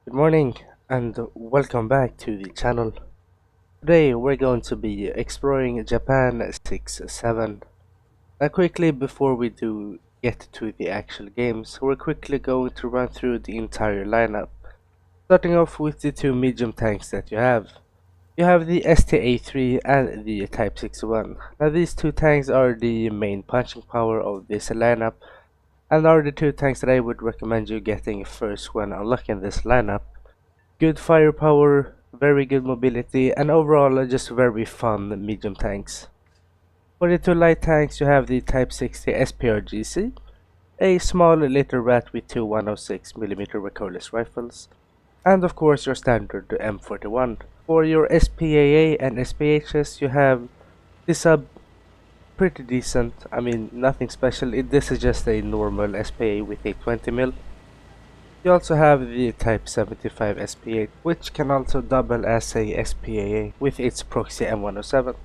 Good morning and welcome back to the channel. Today we're going to be exploring Japan 6-7. Now quickly before we do get to the actual games, we're quickly going to run through the entire lineup. Starting off with the two medium tanks that you have. You have the STA-3 and the Type 61. Now these two tanks are the main punching power of this lineup and are the two tanks that I would recommend you getting first when unlocking this lineup. Good firepower, very good mobility, and overall just very fun medium tanks. For the two light tanks you have the Type 60 SPRGC, a small little rat with two 106mm recoilless rifles, and of course your standard M41. For your SPAA and SPHs you have the sub, pretty decent, I mean nothing special, this is just a normal SPA with a 20mm. You also have the Type 75 SPA, which can also double as a SPAA with its proxy M107.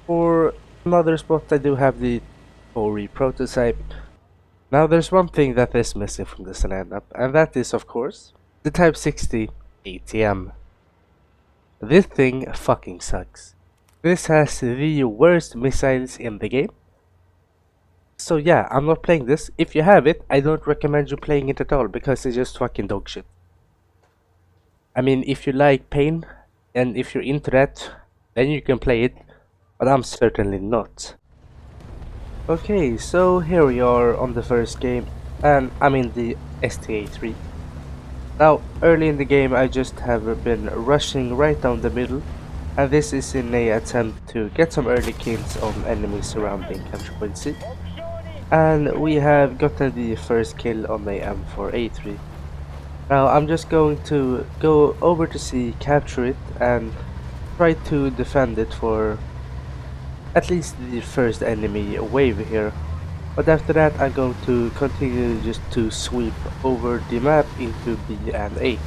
For another spot I do have the Tori prototype. Now there's one thing that is missing from this lineup, and that is of course the Type 60 ATM. This thing fucking sucks. This has the worst missiles in the game. So yeah, I'm not playing this. If you have it, I don't recommend you playing it at all because it's just fucking dog shit. I mean, if you like pain and if you're into that, then you can play it, but I'm certainly not. Okay, so here we are on the first game, and I'm in the STA-3. Now, early in the game I just have been rushing right down the middle, and this is in a attempt to get some early kills on enemies surrounding capture point C. And we have gotten the first kill on the M4A3. Now I'm just going to go over to C, capture it, and try to defend it for at least the first enemy wave here. But after that I'm going to continue just to sweep over the map into B and A.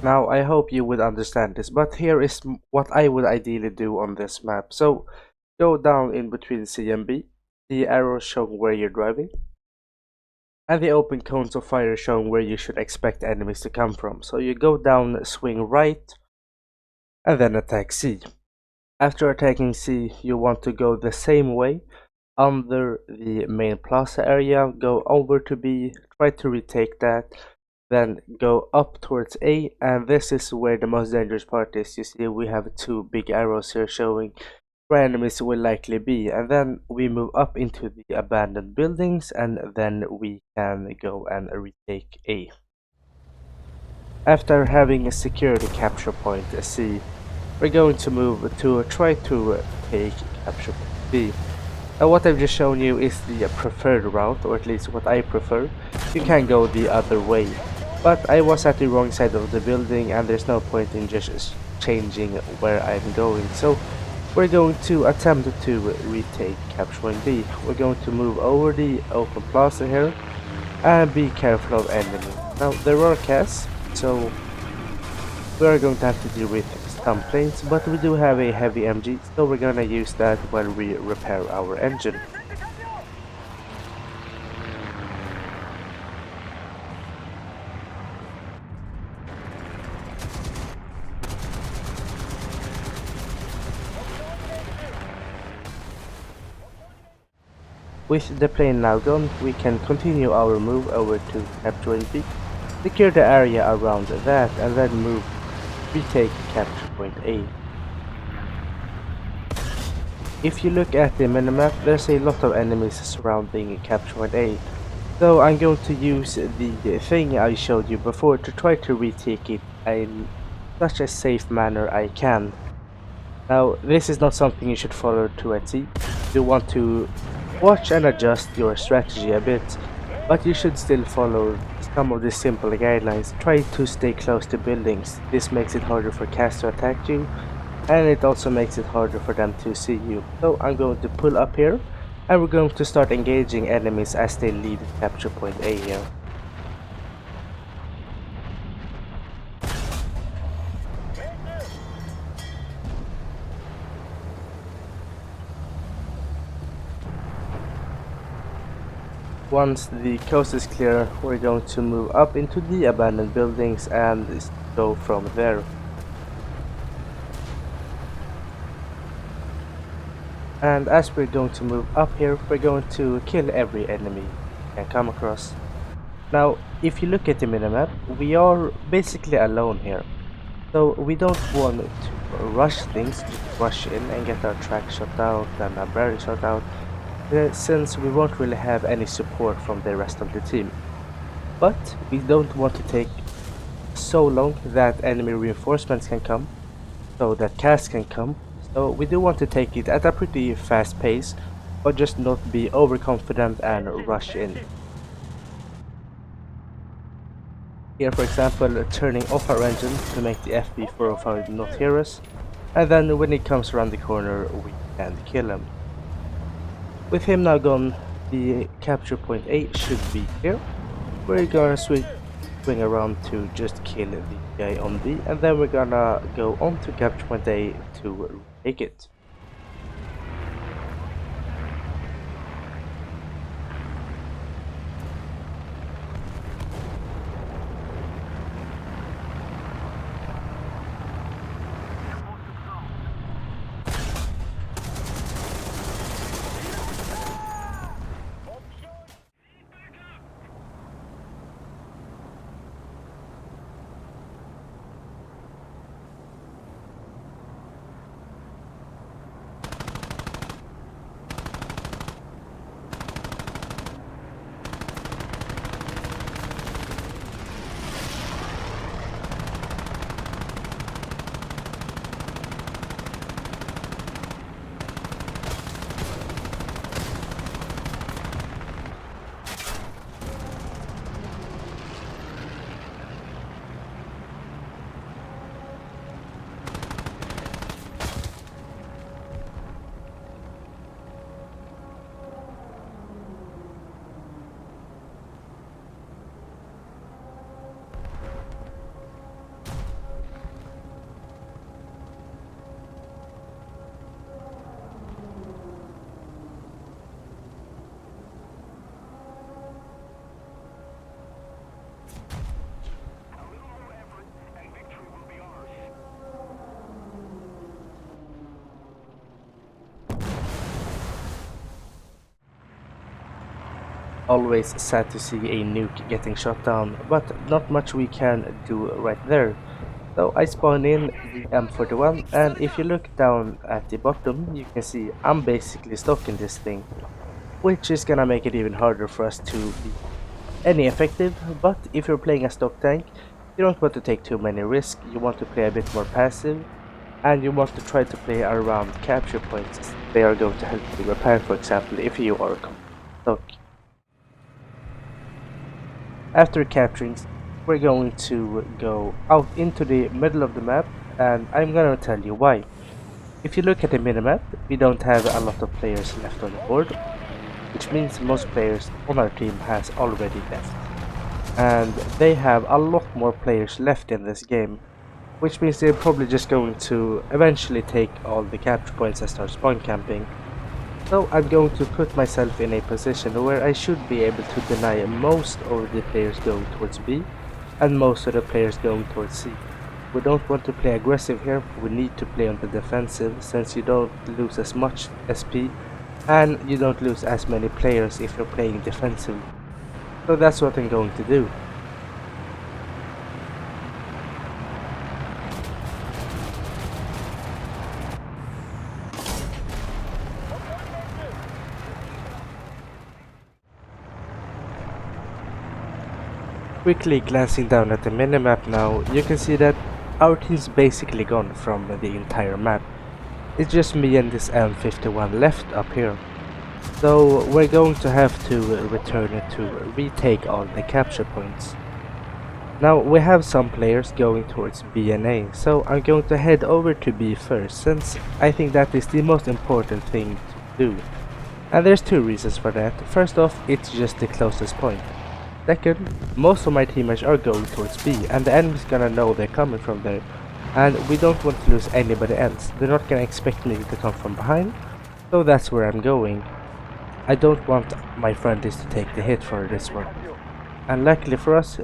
Now I hope you would understand this, but here is what I would ideally do on this map. So go down in between C and B, the arrows showing where you're driving, and the open cones of fire showing where you should expect enemies to come from. So you go down, swing right, and then attack C. After attacking C, you want to go the same way under the main plaza area, go over to B, try to retake that, then go up towards A, and this is where the most dangerous part is. You see we have two big arrows here showing where enemies will likely be, and then we move up into the abandoned buildings and then we can go and retake A. After having secured the capture point C, we're going to move to try to take capture point B. Now what I've just shown you is the preferred route, or at least what I prefer. You can go the other way, but I was at the wrong side of the building and there's no point in just changing where I'm going. So we're going to attempt to retake capture point B. We're going to move over the open plaza here and be careful of enemy. Now there are casts, so we are going to have to deal with some planes, but we do have a heavy MG, so we're gonna use that when we repair our engine. With the plane now gone, we can continue our move over to capture point B, secure the area around that, and then retake capture point A. If you look at the minimap, there's a lot of enemies surrounding capture point A, so I'm going to use the thing I showed you before to try to retake it in such a safe manner I can. Now this is not something you should follow to a T. You want to watch and adjust your strategy a bit, but you should still follow some of the simple guidelines. Try to stay close to buildings. This makes it harder for casts to attack you, and it also makes it harder for them to see you. So I'm going to pull up here, and we're going to start engaging enemies as they leave capture point A here. Once the coast is clear, we're going to move up into the abandoned buildings and go from there. And as we're going to move up here, we're going to kill every enemy we can come across. Now, if you look at the minimap, we are basically alone here. So we don't want to rush things, just rush in and get our track shot out and our barrier shot out, since we won't really have any support from the rest of the team. But we don't want to take so long that enemy reinforcements can come, so that cast can come. So we do want to take it at a pretty fast pace, but just not be overconfident and rush in. Here, for example, turning off our engine to make the FB405 not hear us, and then when he comes around the corner we can kill him. With him now gone, the capture point A should be here. We're gonna swing around to just kill the guy on B, and then we're gonna go on to capture point A to take it. Always sad to see a nuke getting shot down, but not much we can do right there. So I spawn in the M41, and if you look down at the bottom, you can see I'm basically stuck in this thing, which is gonna make it even harder for us to be any effective. But if you're playing a stock tank, you don't want to take too many risks, you want to play a bit more passive, and you want to try to play around capture points. They are going to help you repair, for example, if you are stuck. After capturing, we're going to go out into the middle of the map, and I'm gonna tell you why. If you look at the minimap, we don't have a lot of players left on the board, which means most players on our team has already left. And they have a lot more players left in this game, which means they're probably just going to eventually take all the capture points and start spawn camping. So I'm going to put myself in a position where I should be able to deny most of the players going towards B and most of the players going towards C. We don't want to play aggressive here, we need to play on the defensive, since you don't lose as much SP and you don't lose as many players if you're playing defensive. So that's what I'm going to do. Quickly glancing down at the minimap now, you can see that our team's basically gone from the entire map. It's just me and this M51 left up here. So we're going to have to return it to retake all the capture points. Now we have some players going towards B and A, so I'm going to head over to B first, since I think that is the most important thing to do. And there's two reasons for that. First off, it's just the closest point. Second, most of my teammates are going towards B, and the enemy's gonna know they're coming from there, and we don't want to lose anybody else. They're not gonna expect me to come from behind, so that's where I'm going. I don't want my friendlies to take the hit for this one. And luckily for us,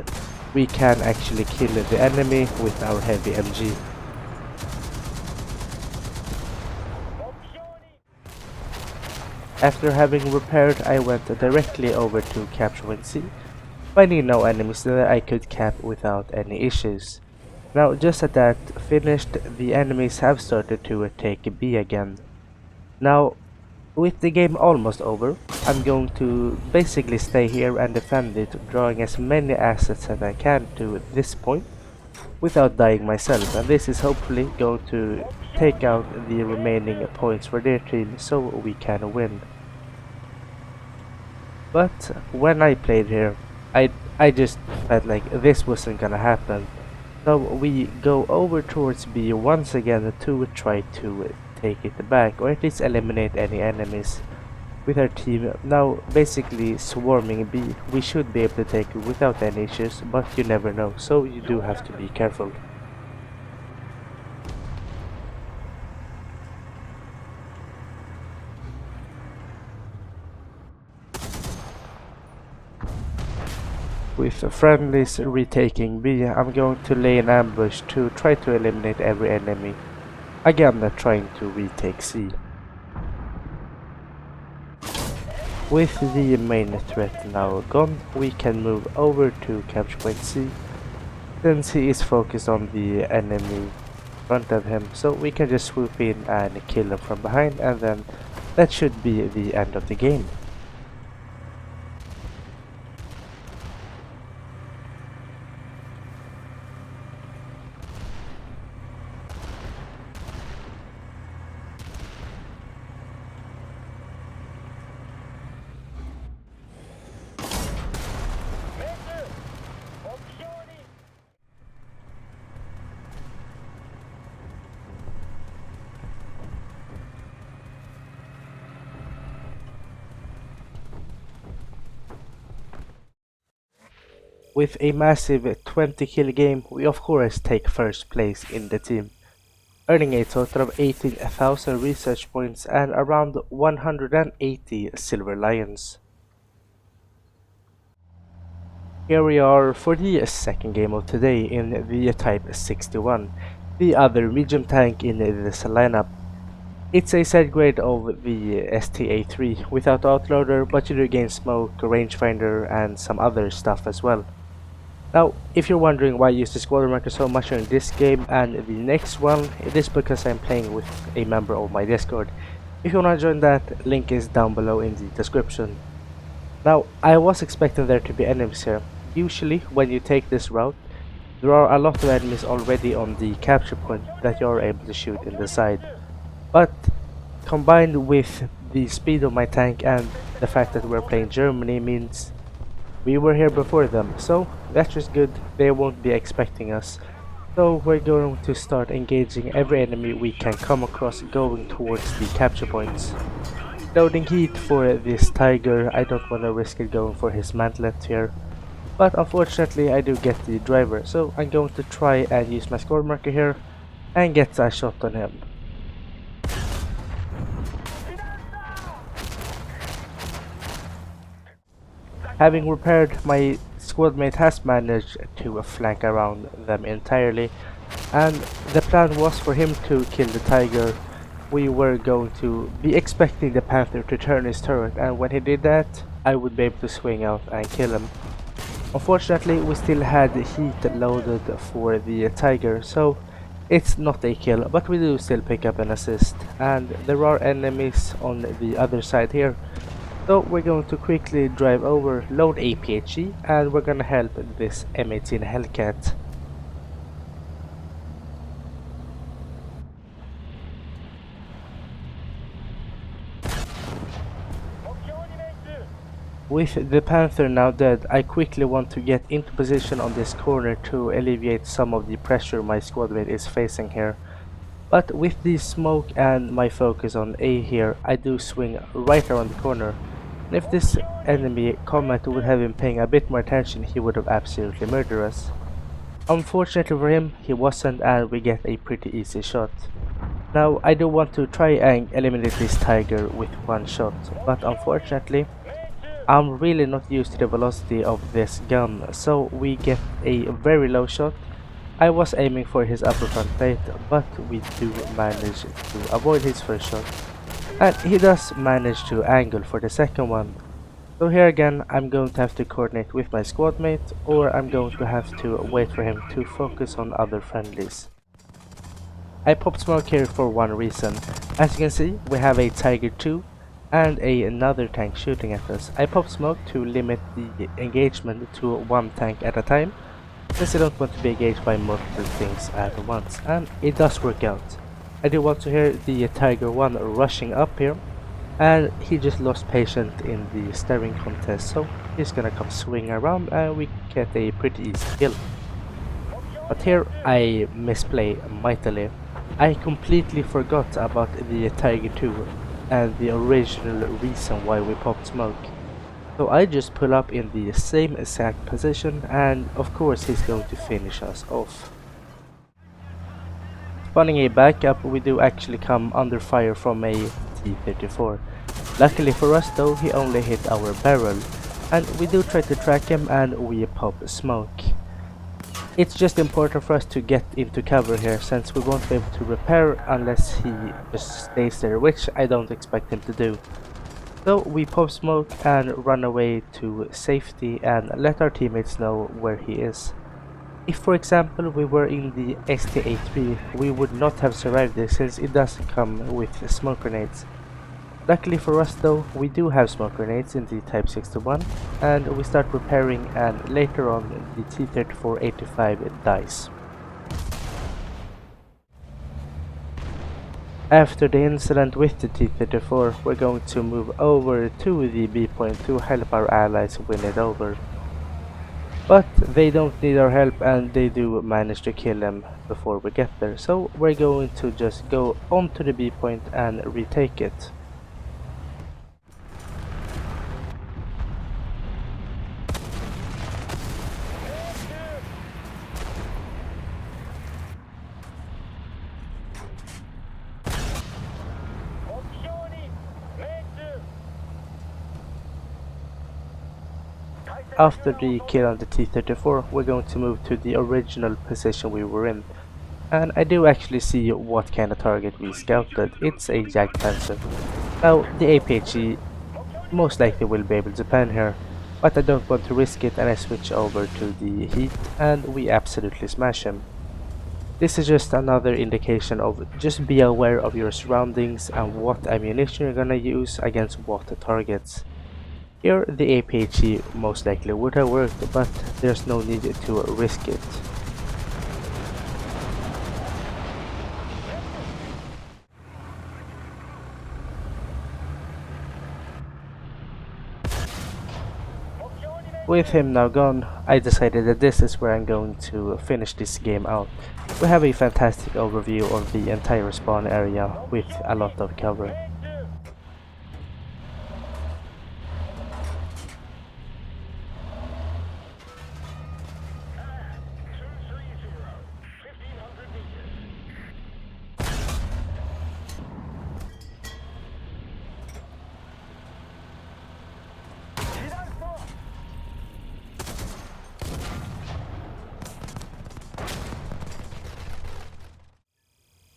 we can actually kill the enemy with our heavy MG. After having repaired, I went directly over to capture point C, finding no enemies that I could cap without any issues. Now just as that finished, the enemies have started to take B again. Now, with the game almost over, I'm going to basically stay here and defend it, drawing as many assets as I can to this point without dying myself, and this is hopefully going to take out the remaining points for their team so we can win. But when I played here, I just felt like this wasn't gonna happen. So we go over towards B once again to try to take it back, or at least eliminate any enemies. With our team now basically swarming B, we should be able to take it without any issues, but you never know, so you do have to be careful. With friendlies retaking B, I'm going to lay an ambush to try to eliminate every enemy. Again, trying to retake C. With the main threat now gone, we can move over to capture point C, since he is focused on the enemy in front of him, so we can just swoop in and kill him from behind, and then that should be the end of the game. With a massive 20 kill game, we of course take first place in the team, earning a total of 18,000 research points and around 180 silver lions. Here we are for the second game of today in the Type 61, the other medium tank in this lineup. It's a set grade of the STA3 without outloader, but you do gain smoke, rangefinder and some other stuff as well. Now, if you're wondering why I use the squad marker so much in this game and the next one, it is because I'm playing with a member of my Discord. If you wanna join that, link is down below in the description. Now, I was expecting there to be enemies here. Usually, when you take this route, there are a lot of enemies already on the capture point that you are able to shoot in the side. But, combined with the speed of my tank and the fact that we're playing Germany means we were here before them, so that's just good. They won't be expecting us. So we're going to start engaging every enemy we can come across going towards the capture points. Loading heat for this tiger, I don't want to risk it going for his mantlet here. But unfortunately I do get the driver, so I'm going to try and use my score marker here and get a shot on him. Having repaired, my squad mate has managed to flank around them entirely, and the plan was for him to kill the tiger. We were going to be expecting the panther to turn his turret, and when he did that, I would be able to swing out and kill him. Unfortunately, we still had heat loaded for the tiger, so it's not a kill, but we do still pick up an assist, and there are enemies on the other side here. So we're going to quickly drive over, load a PHE, and we're gonna help this M18 Hellcat. With the Panther now dead, I quickly want to get into position on this corner to alleviate some of the pressure my squadmate is facing here. But with the smoke and my focus on A here, I do swing right around the corner. And if this enemy combat would have been paying a bit more attention, he would have absolutely murdered us. Unfortunately for him, he wasn't, and we get a pretty easy shot. Now I do want to try and eliminate this tiger with one shot, but unfortunately I'm really not used to the velocity of this gun, so we get a very low shot. I was aiming for his upper front plate, but we do manage to avoid his first shot, and he does manage to angle for the second one. So here again I'm going to have to coordinate with my squad mate, or I'm going to have to wait for him to focus on other friendlies. I popped smoke here for one reason. As you can see, we have a Tiger 2 and another tank shooting at us. I popped smoke to limit the engagement to one tank at a time, since I don't want to be engaged by multiple things at once, and it does work out. I do want to hear the Tiger 1 rushing up here, and he just lost patience in the staring contest, so he's gonna come swing around and we get a pretty easy kill. But here I misplay mightily. I completely forgot about the Tiger 2 and the original reason why we popped smoke. So I just pull up in the same exact position, and of course he's going to finish us off. Spawning a backup, we do actually come under fire from a T-34. Luckily for us though, he only hit our barrel, and we do try to track him and we pop smoke. It's just important for us to get into cover here, since we won't be able to repair unless he just stays there, which I don't expect him to do. So we pop smoke and run away to safety and let our teammates know where he is. If for example we were in the STA-3, we would not have survived this, since it doesn't come with smoke grenades. Luckily for us though, we do have smoke grenades in the Type 61, and we start repairing, and later on the T-34-85 dies. After the incident with the T-34, we're going to move over to the B point to help our allies win it over. But they don't need our help, and they do manage to kill him before we get there, so we're going to just go onto the B point and retake it. After the kill on the T-34, we're going to move to the original position we were in. And I do actually see what kind of target we scouted. It's a Jagdpanzer. Now, the APHE most likely will be able to pen here, but I don't want to risk it, and I switch over to the heat and we absolutely smash him. This is just another indication of just be aware of your surroundings and what ammunition you're gonna use against what targets. Here the APHE most likely would have worked, but there's no need to risk it. With him now gone, I decided that this is where I'm going to finish this game out. We have a fantastic overview of the entire spawn area with a lot of cover.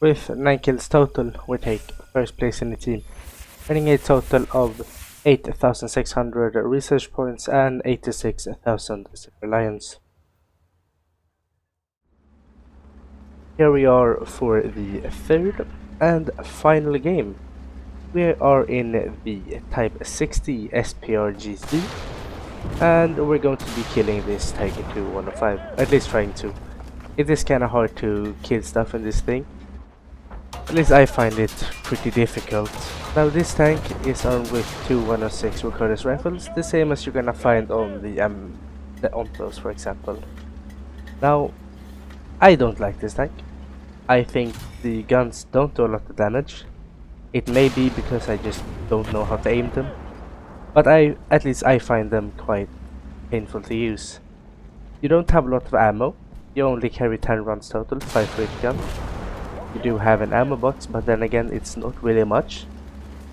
With 9 kills total, we take first place in the team, earning a total of 8,600 research points and 86,000 Super Lions. Here we are for the third and final game. We are in the Type 60 SPRGC, and we're going to be killing this Tiger 2-105, at least trying to. It is kinda hard to kill stuff in this thing. At least I find it pretty difficult. Now this tank is armed with two 106 recorders rifles, the same as you're gonna find on the Ontos, for example. Now, I don't like this tank. I think the guns don't do a lot of damage. It may be because I just don't know how to aim them, but at least I find them quite painful to use. You don't have a lot of ammo. You only carry 10 rounds total, 5 for each gun. You do have an ammo box, but then again, it's not really much.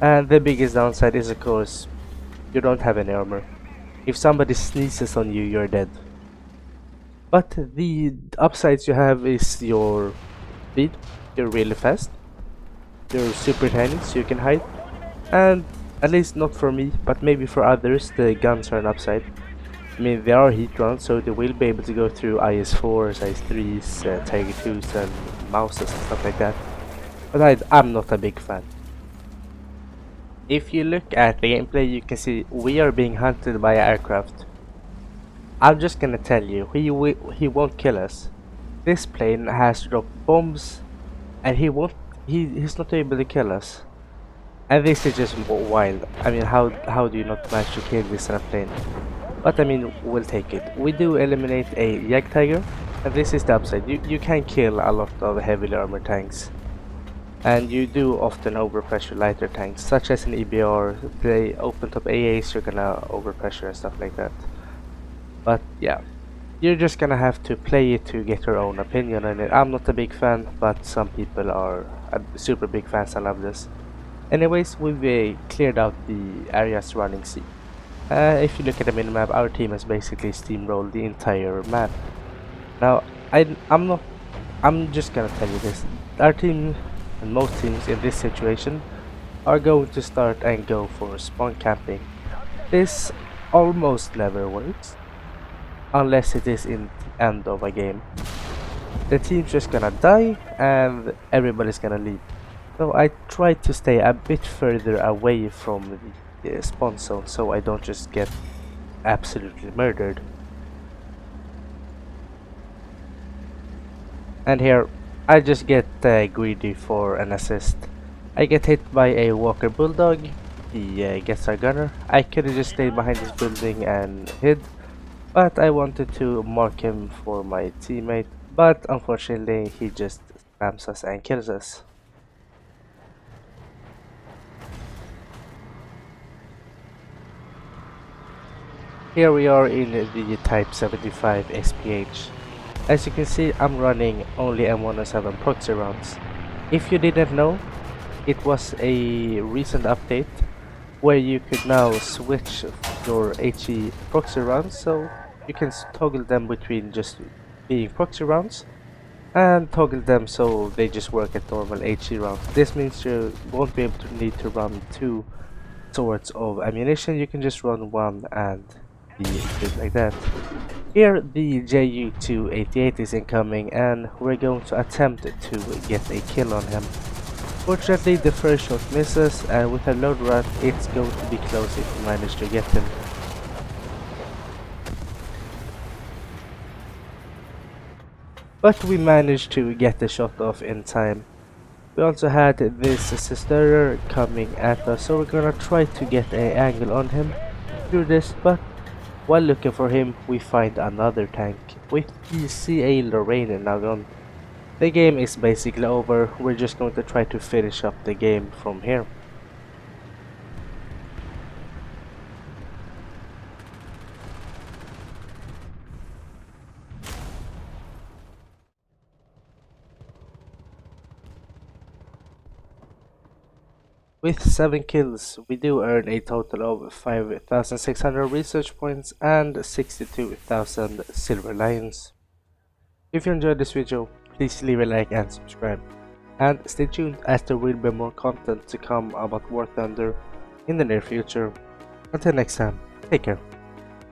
And the biggest downside is, of course, you don't have any armor. If somebody sneezes on you, you're dead. But the upsides you have is your speed. You're really fast. You're super tiny, so you can hide. And at least not for me, but maybe for others, the guns are an upside. I mean, there are heat rounds, so they will be able to go through IS-4s, IS-3s, Tiger 2s, and Mouses and stuff like that. But I'm not a big fan. If you look at the gameplay, you can see we are being hunted by an aircraft. I'm just gonna tell you, he won't kill us. This plane has dropped bombs, and he's not able to kill us. And this is just wild. I mean, how do you not manage to kill this in a plane? But I mean, we'll take it. We do eliminate a Jag Tiger, and this is the upside. You can kill a lot of heavily armored tanks. And you do often overpressure lighter tanks, such as an EBR. They open top AAs, you're gonna overpressure and stuff like that. But yeah, you're just gonna have to play it to get your own opinion on it. I'm not a big fan, but some people are super big fans. I love this. Anyways, we've cleared out the area surrounding sea. If you look at the minimap, our team has basically steamrolled the entire map. Now, I'm just gonna tell you this. Our team, and most teams in this situation, are going to start and go for spawn camping. This almost never works, unless it is in the end of a game. The team's just gonna die, and everybody's gonna leave. So I try to stay a bit further away from the spawn zone, so I don't just get absolutely murdered. And here, I just get greedy for an assist. I get hit by a Walker Bulldog, he gets our gunner. I could have just stayed behind this building and hid, but I wanted to mark him for my teammate, but unfortunately he just spams us and kills us. Here we are in the Type 75 SPH. As you can see, I'm running only M107 proxy rounds. If you didn't know, it was a recent update where you could now switch your HE proxy rounds, so you can toggle them between just being proxy rounds and toggle them so they just work at normal HE rounds. This means you won't be able to need to run two sorts of ammunition. You can just run one and be good like that. Here the JU-288 is incoming, and we're going to attempt to get a kill on him. Fortunately, the first shot misses, and with a load run it's going to be close if we manage to get him. But we managed to get the shot off in time. We also had this sister coming at us, so we're gonna try to get an angle on him through this, but while looking for him, we find another tank with the CA Lorraine now gone. The game is basically over. We're just going to try to finish up the game from here. With 7 kills, we do earn a total of 5,600 research points and 62,000 silver lions. If you enjoyed this video, please leave a like and subscribe. And stay tuned, as there will be more content to come about War Thunder in the near future. Until next time, take care.